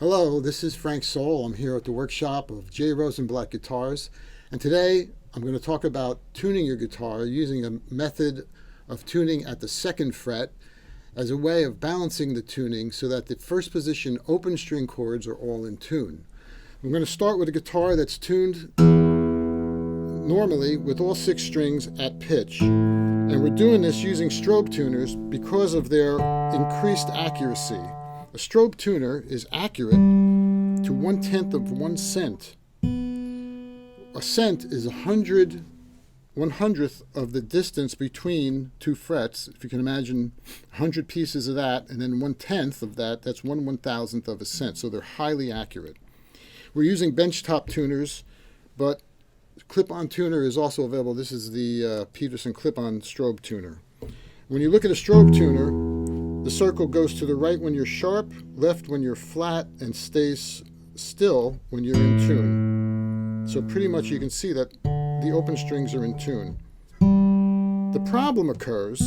Hello, this is Frank Soul. I'm here at the workshop of J. Rosenblatt Guitars, and today I'm going to talk about tuning your guitar using a method of tuning at the second fret as a way of balancing the tuning so that the first position open string chords are all in tune. I'm going to start with a guitar that's tuned normally with all 6 strings at pitch, and we're doing this using strobe tuners because of their increased accuracy. A strobe tuner is accurate to 1/10 of 1 cent. A cent is 1/100th of the distance between 2 frets. If you can imagine 100 pieces of that, and then 1/10 of that, that's 1/1000th of a cent. So they're highly accurate. We're using benchtop tuners, but clip-on tuner is also available. This is the Peterson clip-on strobe tuner. When you look at a strobe tuner, the circle goes to the right when you're sharp, left when you're flat, and stays still when you're in tune. So pretty much you can see that the open strings are in tune. The problem occurs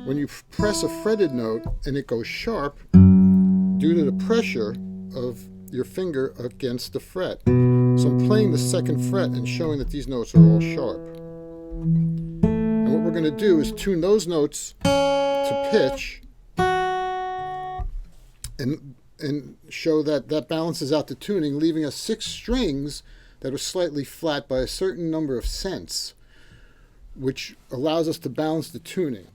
when you press a fretted note and it goes sharp due to the pressure of your finger against the fret. So I'm playing the second fret and showing that these notes are all sharp. And what we're going to do is tune those notes to pitch and show that that balances out the tuning, leaving us 6 strings that are slightly flat by a certain number of cents, which allows us to balance the tuning.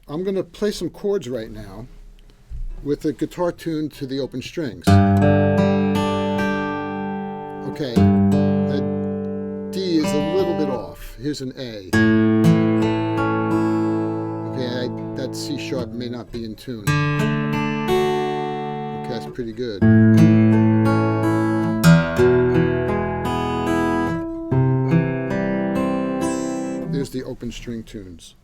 I'm going to play some chords right now with the guitar tuned to the open strings. Okay, that D is a little bit off. Here's an A. Okay, that C sharp may not be in tune. Okay, that's pretty good. There's the open string tunes.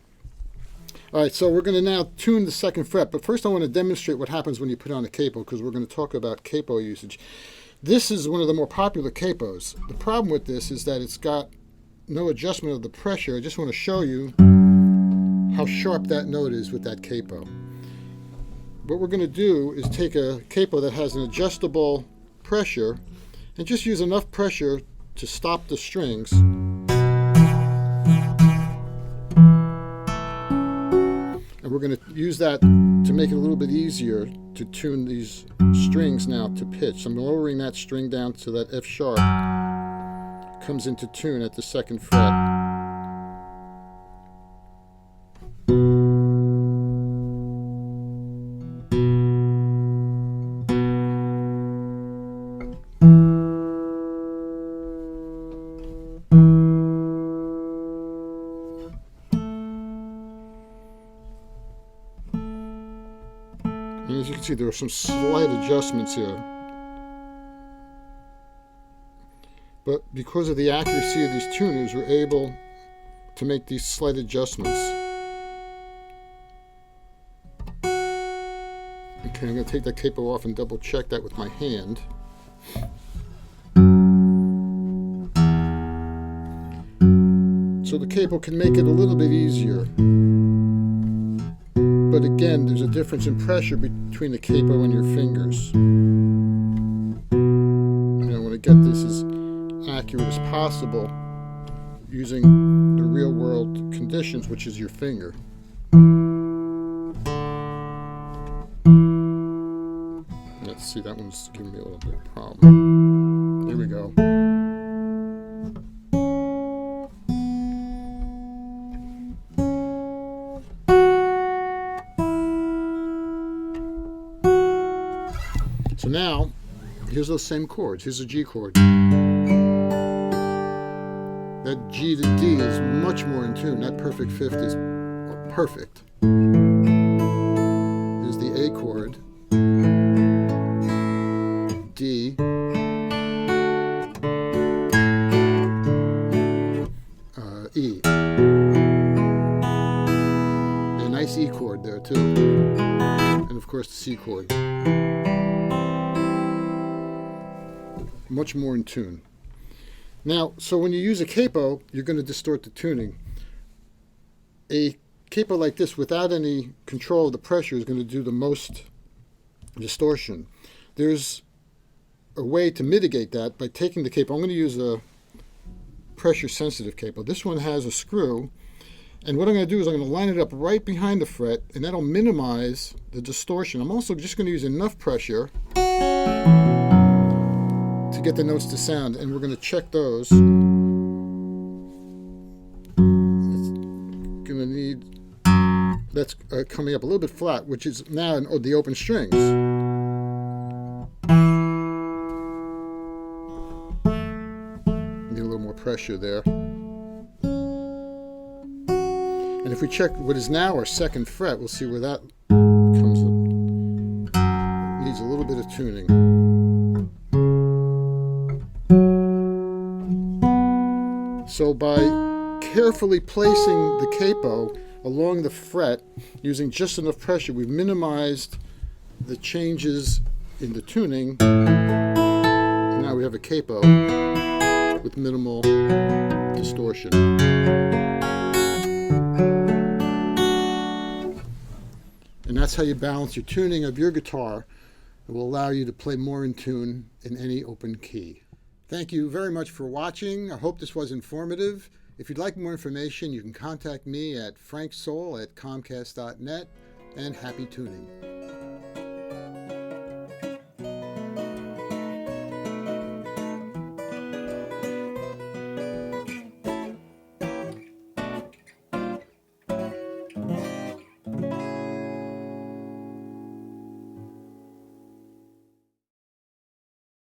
All right, so we're going to now tune the second fret, but first I want to demonstrate what happens when you put on a capo, because we're going to talk about capo usage. This is one of the more popular capos. The problem with this is that it's got no adjustment of the pressure. I just want to show you how sharp that note is with that capo. What we're going to do is take a capo that has an adjustable pressure and just use enough pressure to stop the strings. And we're going to use that to make it a little bit easier to tune these strings now to pitch. So I'm lowering that string down so that F sharp comes into tune at the second fret. And as you can see, there are some slight adjustments here. But because of the accuracy of these tuners, we're able to make these slight adjustments. Okay, I'm going to take that capo off and double check that with my hand. So the capo can make it a little bit easier. But again, there's a difference in pressure between the capo and your fingers. And I want to get this as accurate as possible using the real world conditions, which is your finger. Let's see, that one's giving me a little bit of a problem. Here we go. So now, here's those same chords. Here's a G chord. That G to D is much more in tune. That perfect fifth is perfect. Here's the A chord. D. E. A nice E chord there too. And of course the C chord. much more in tune. Now, so when you use a capo, you're going to distort the tuning. A capo like this without any control of the pressure is going to do the most distortion. There's a way to mitigate that by taking the capo. I'm going to use a pressure sensitive capo. This one has a screw, and what I'm going to do is I'm going to line it up right behind the fret, and that'll minimize the distortion. I'm also just going to use enough pressure to get the notes to sound, and we're going to check those. It's going to need, that's coming up a little bit flat, which is now in the open strings. Need a little more pressure there. And if we check what is now our second fret, we'll see where that comes up. Needs a little bit of tuning. So by carefully placing the capo along the fret, using just enough pressure, we've minimized the changes in the tuning. And now we have a capo with minimal distortion. And that's how you balance your tuning of your guitar. It will allow you to play more in tune in any open key. Thank you very much for watching. I hope this was informative. If you'd like more information, you can contact me at franksoul@comcast.net, and happy tuning.